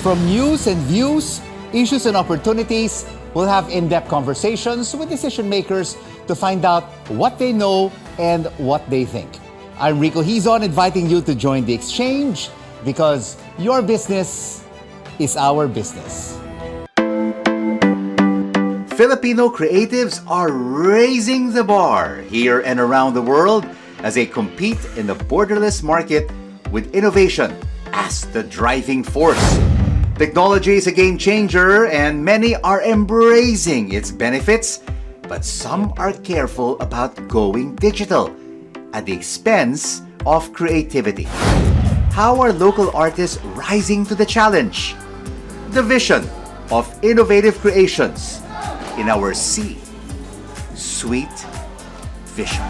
From news and views, issues and opportunities, we'll have in-depth conversations with decision makers to find out what they know and what they think. I'm Rico Hizon, inviting you to join the exchange because your business is our business. Filipino creatives are raising the bar here and around the world as they compete in the borderless market with innovation as the driving force. Technology is a game changer and many are embracing its benefits, but some are careful about going digital at the expense of creativity. How are local artists rising to the challenge? The vision of innovative creations in our C-Suite Vision.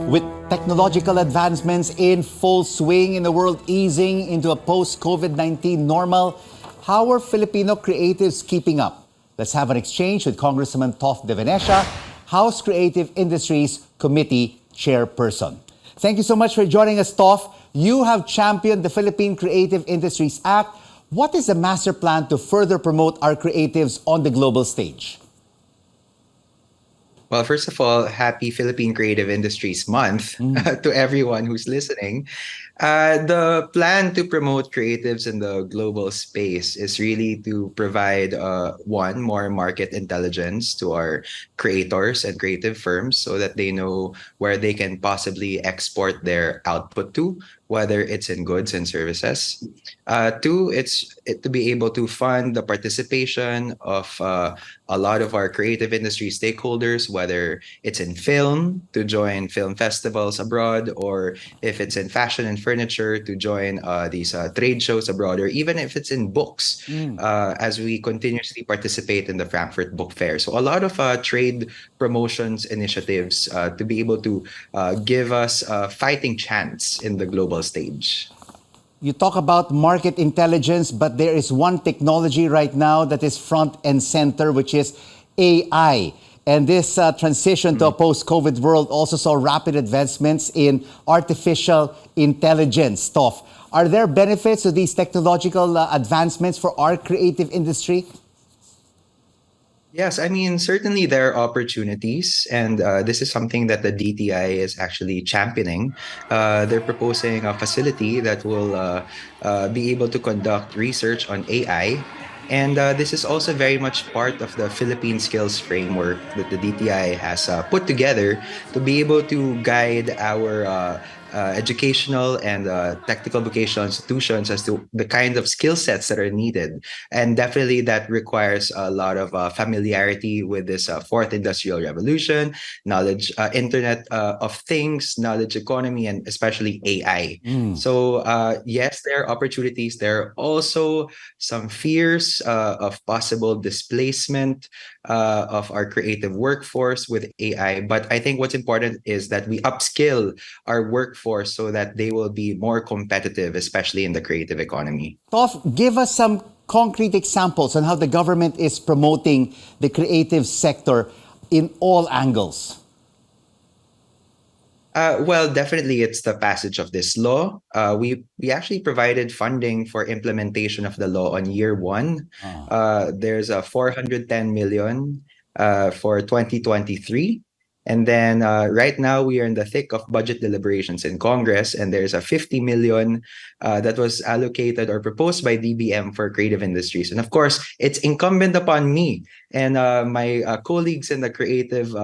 With technological advancements in full swing in the world easing into a post-COVID-19 normal, how are Filipino creatives keeping up? Let's have an exchange with Congressman Toff De Venecia, House Creative Industries Committee chairperson. Thank you so much for joining us, Toff. You have championed the Philippine Creative Industries Act. What is the master plan to further promote our creatives on the global stage? Well, first of all, happy Philippine Creative Industries Month to everyone who's listening. The plan to promote creatives in the global space is really to provide more market intelligence to our creators and creative firms so that they know where they can possibly export their output to, whether it's in goods and services. Two, it's to be able to fund the participation of a lot of our creative industry stakeholders, whether it's in film, to join film festivals abroad, or if it's in fashion and furniture, to join these trade shows abroad, or even if it's in books, as we continuously participate in the Frankfurt Book Fair. So a lot of trade promotions initiatives to be able to give us a fighting chance in the global stage. You talk about market intelligence, but there is one technology right now that is front and center, which is AI. And this transition to a post-COVID world also saw rapid advancements in artificial intelligence. Toff, are there benefits to these technological advancements for our creative industry? Yes, I mean, certainly there are opportunities, and this is something that the DTI is actually championing. They're proposing a facility that will be able to conduct research on AI. And this is also very much part of the Philippine Skills Framework that the DTI has put together to be able to guide our educational and technical vocational institutions as to the kind of skill sets that are needed. And definitely that requires a lot of familiarity with this fourth industrial revolution, knowledge, Internet of Things, knowledge economy, and especially AI. So yes, there are opportunities. There are also some fears of possible displacement of our creative workforce with AI. But I think what's important is that we upskill our workforce so that they will be more competitive, especially in the creative economy. Toff, give us some concrete examples on how the government is promoting the creative sector in all angles. Well, definitely it's the passage of this law. We actually provided funding for implementation of the law on year one. There's a 410 million for 2023. And then right now we are in the thick of budget deliberations in Congress, and there's a 50 million that was allocated or proposed by DBM for creative industries. And of course, it's incumbent upon me and my colleagues in the creative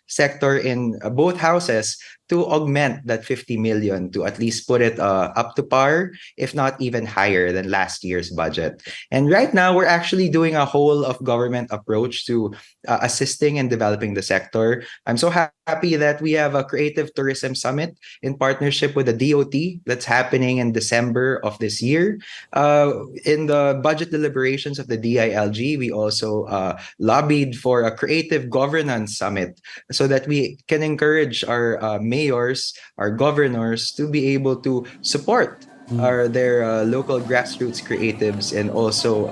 sector in both houses to augment that 50 million to at least put it up to par, if not even higher than last year's budget. And right now, we're actually doing a whole of government approach to assisting and developing the sector. I'm so happy that we have a Creative Tourism Summit in partnership with the DOT that's happening in December of this year. In the budget deliberations of the DILG, we also lobbied for a Creative Governance Summit so that we can encourage our mayors, our governors to be able to support are their local grassroots creatives and also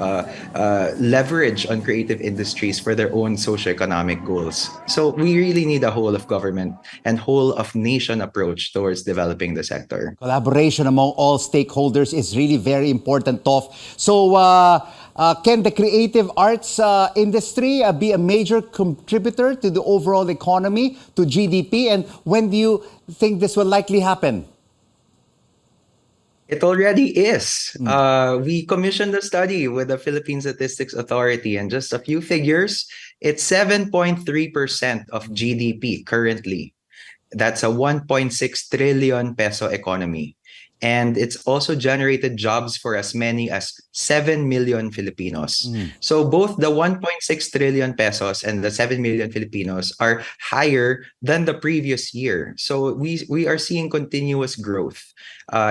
leverage on creative industries for their own socioeconomic goals. So we really need a whole of government and whole of nation approach towards developing the sector. Collaboration among all stakeholders is really very important, Toff. So, can the creative arts industry be a major contributor to the overall economy, to GDP? And when do you think this will likely happen? It already is. We commissioned a study with the Philippine Statistics Authority, and just a few figures, it's 7.3% of GDP currently. That's a 1.6 trillion peso economy. And it's also generated jobs for as many as 7 million Filipinos. So both the 1.6 trillion pesos and the 7 million Filipinos are higher than the previous year. So we are seeing continuous growth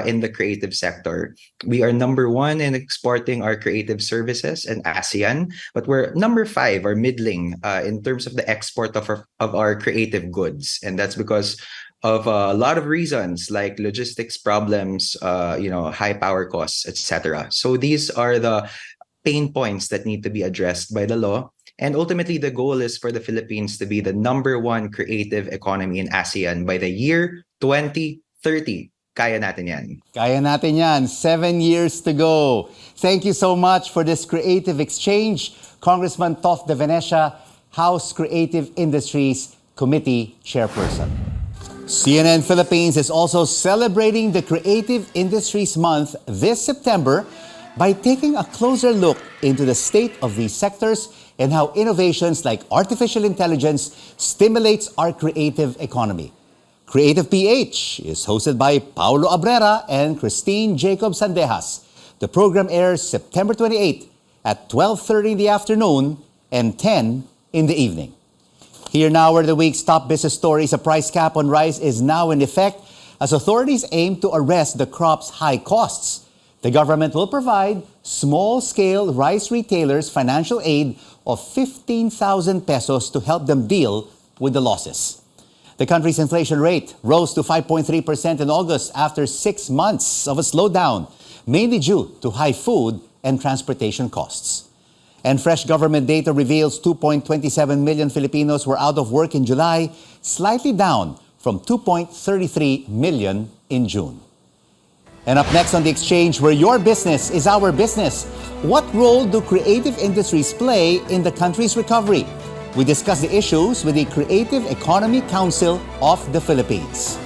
in the creative sector. We are number one in exporting our creative services in ASEAN, but we're number 5 or middling in terms of the export of our creative goods. And that's because of a lot of reasons like logistics problems, high power costs, etc. So these are the pain points that need to be addressed by the law. And ultimately, the goal is for the Philippines to be the number 1 creative economy in ASEAN by the year 2030. Kaya natin yan. Kaya natin yan. 7 years to go. Thank you so much for this creative exchange. Congressman Toff De Venecia, House Creative Industries Committee Chairperson. CNN Philippines is also celebrating the Creative Industries Month this September by taking a closer look into the state of these sectors and how innovations like artificial intelligence stimulates our creative economy. Creative PH is hosted by Paulo Abrera and Christine Jacob Sandejas. The program airs September 28 at 12:30 in the afternoon and 10 in the evening. Here now are the week's top business stories. A price cap on rice is now in effect as authorities aim to arrest the crop's high costs. The government will provide small-scale rice retailers financial aid of 15,000 pesos to help them deal with the losses. The country's inflation rate rose to 5.3% in August after 6 months of a slowdown, mainly due to high food and transportation costs. And fresh government data reveals 2.27 million Filipinos were out of work in July, slightly down from 2.33 million in June. And up next on The Exchange, where your business is our business, what role do creative industries play in the country's recovery? We discuss the issues with the Creative Economy Council of the Philippines.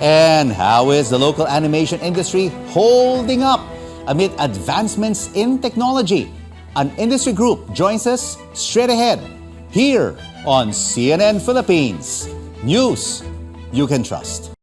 And how is the local animation industry holding up amid advancements in technology? An industry group joins us straight ahead here on CNN Philippines. News you can trust.